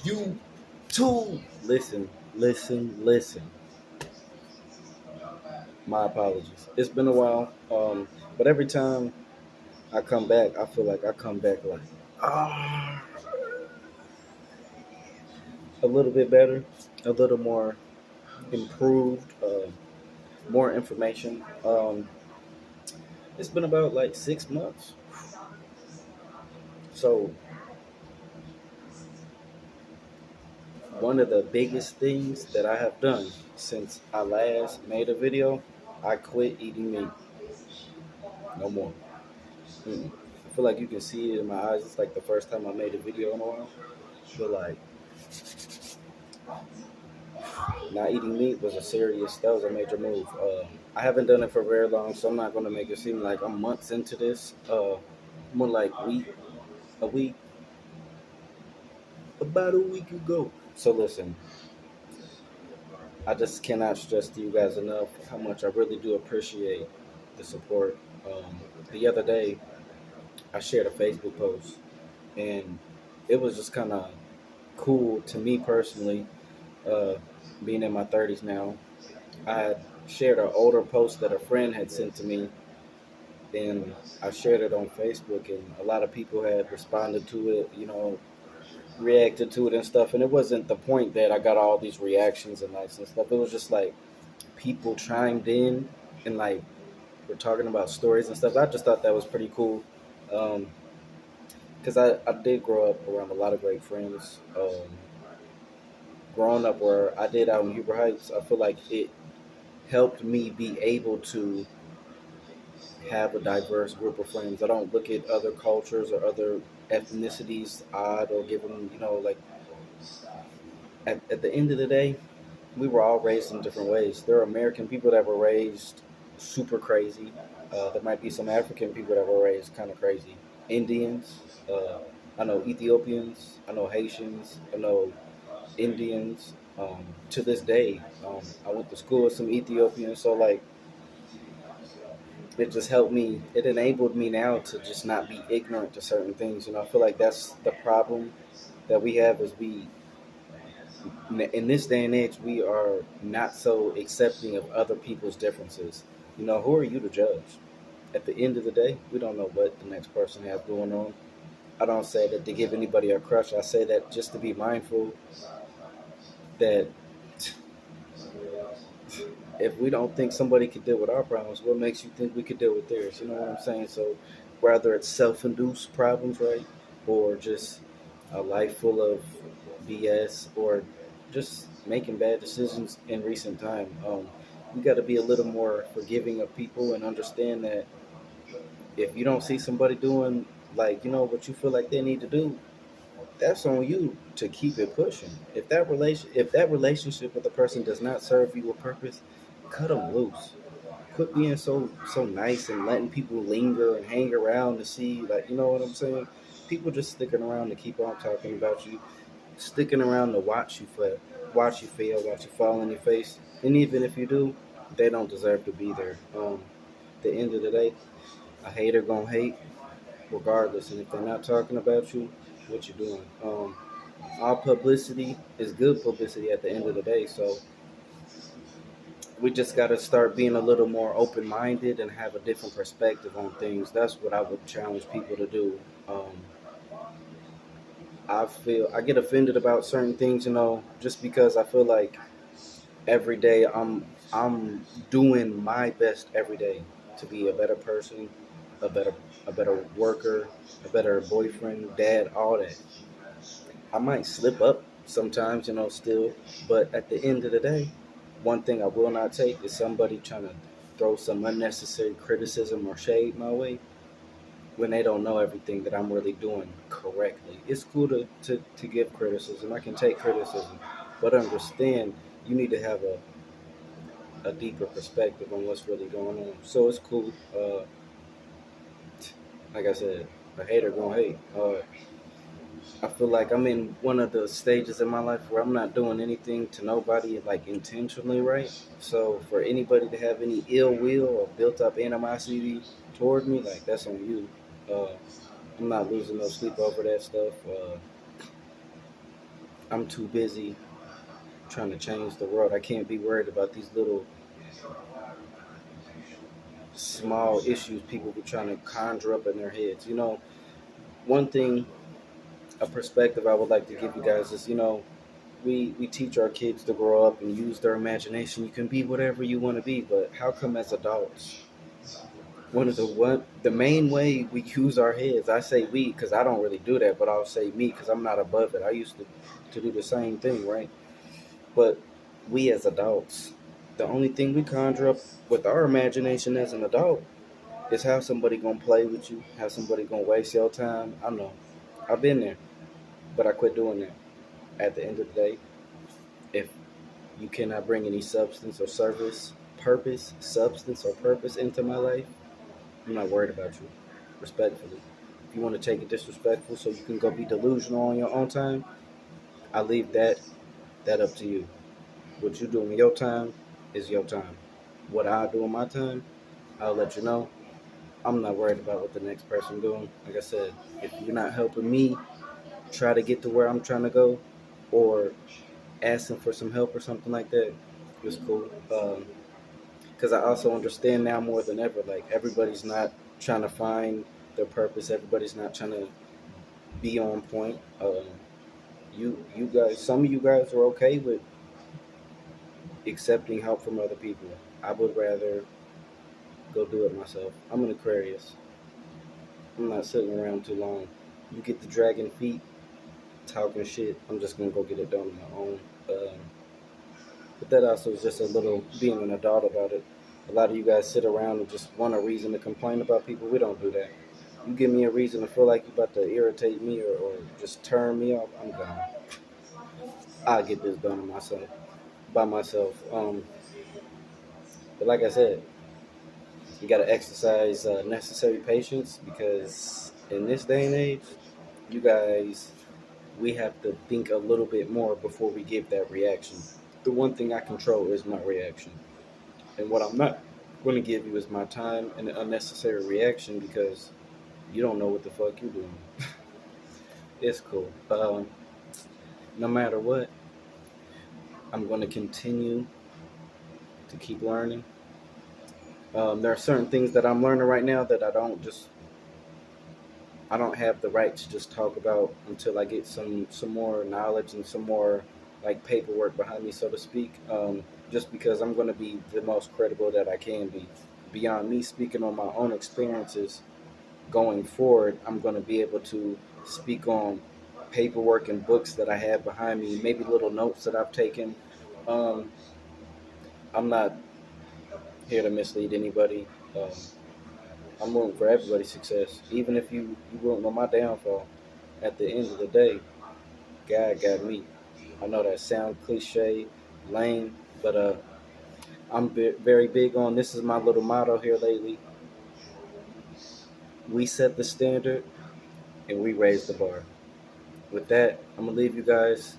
You too. Listen, listen, listen. My apologies. It's been a while. But every time I come back, I feel like I come back like ah, a little bit better, a little more improved, more information. It's been about like 6 months. So one of the biggest things that I have done since I last made a video, I quit eating meat. No more. Mm-mm. I feel like you can see it in my eyes. It's like the first time I made a video in a while. But like not eating meat was a serious. That was a major move. I haven't done it for very long, so I'm not going to make it seem like I'm months into this. More like a week, about a week ago. So listen, I just cannot stress to you guys enough how much I really do appreciate the support. The other day, I shared a Facebook post, and it was just kind of cool to me personally. Uh, being in my 30s now, I had shared an older post that a friend had sent to me, and I shared it on Facebook, and a lot of people had responded to it, reacted to it and stuff. And it wasn't the point that I got all these reactions and likes and stuff. It was just like people chimed in and like we're talking about stories and stuff. I just thought that was pretty cool. Because I did grow up around a lot of great friends. Growing up where I did out in Huber Heights, I feel like it helped me be able to have a diverse group of friends. I don't look at other cultures or other ethnicities odd or give them, like at the end of the day, we were all raised in different ways. There are American people that were raised super crazy. There might be some African people that were raised kind of crazy. Indians, I know Ethiopians, I know Haitians, I know Indians. To this day, I went to school with some Ethiopians, so like it just helped me. It enabled me now to just not be ignorant to certain things. I feel like that's the problem that we have is we in this day and age we are not so accepting of other people's differences. Who are you to judge? At the end of the day, we don't know what the next person has going on. I don't say that to give anybody a crush. I say that just to be mindful that if we don't think somebody could deal with our problems, what makes you think we could deal with theirs? You know what I'm saying? So whether it's self-induced problems, right, or just a life full of BS, or just making bad decisions in recent time, we got to be a little more forgiving of people and understand that if you don't see somebody doing like what you feel like they need to do, that's on you to keep it pushing. If that relationship with the person does not serve you a purpose, cut them loose. Quit being so nice and letting people linger and hang around to see, like, you know what I'm saying. People just sticking around to keep on talking about you, sticking around to watch you fail, watch you fall on your face, and even if you do, they don't deserve to be there. At the end of the day, a hater gonna hate regardless, and if they're not talking about you, what you doing? All publicity is good publicity at the end of the day. So we just got to start being a little more open minded and have a different perspective on things. That's what I would challenge people to do. I get offended about certain things, just because I feel like every day I'm doing my best every day to be a better person, a better a better worker, a better boyfriend, dad, all that. I might slip up sometimes, still, but at the end of the day, one thing I will not take is somebody trying to throw some unnecessary criticism or shade my way when they don't know everything that I'm really doing correctly. It's cool to give criticism. I can take criticism, but understand you need to have a deeper perspective on what's really going on. So it's cool. Like I said, a hater gonna hate. I feel like I'm in one of the stages in my life where I'm not doing anything to nobody like intentionally, right? So for anybody to have any ill will or built up animosity toward me, like that's on you. I'm not losing no sleep over that stuff. I'm too busy trying to change the world. I can't be worried about these little small issues people be trying to conjure up in their heads. One thing, a perspective I would like to give you guys is, we teach our kids to grow up and use their imagination. You can be whatever you want to be, but how come as adults, the main way we use our heads, I say we because I don't really do that, but I'll say me because I'm not above it. I used to do the same thing, right? But we as adults, the only thing we conjure up with our imagination as an adult is how somebody gonna play with you, how somebody gonna waste your time. I know, I've been there, but I quit doing that. At the end of the day, if you cannot bring any substance or purpose into my life, I'm not worried about you. Respectfully, if you want to take it disrespectful so you can go be delusional on your own time, I leave that up to you. What you do in your time is your time. What I do in my time, I'll let you know. I'm not worried about what the next person doing. Like I said, if you're not helping me try to get to where I'm trying to go, or asking for some help or something like that, it's cool. Because I also understand now more than ever, like everybody's not trying to find their purpose. Everybody's not trying to be on point. You guys, some of you guys are okay with accepting help from other people. I would rather go do it myself. I'm an Aquarius. I'm not sitting around too long. You get the dragon feet talking shit. I'm just gonna go get it done on my own. But that also is just a little being an adult about it. A lot of you guys sit around and just want a reason to complain about people. We don't do that. You give me a reason to feel like you're about to irritate me or just turn me off, I'm gone. I'll get this done by myself. But like I said, you got to exercise necessary patience because in this day and age, you guys, we have to think a little bit more before we give that reaction. The one thing I control is my reaction. And what I'm not going to give you is my time and an unnecessary reaction because you don't know what the fuck you're doing. It's cool. No matter what, I'm going to continue to keep learning. There are certain things that I'm learning right now that I don't have the right to just talk about until I get some more knowledge and some more like paperwork behind me, so to speak. Just because I'm going to be the most credible that I can be. Beyond me speaking on my own experiences going forward, I'm going to be able to speak on paperwork and books that I have behind me, maybe little notes that I've taken. Um, I'm not here to mislead anybody. I'm rooting for everybody's success, even if you rooting on my downfall. At the end of the day, God got me. I know that sound cliche, lame, but very big on this is my little motto here lately. We set the standard and we raise the bar. With that, I'm gonna leave you guys.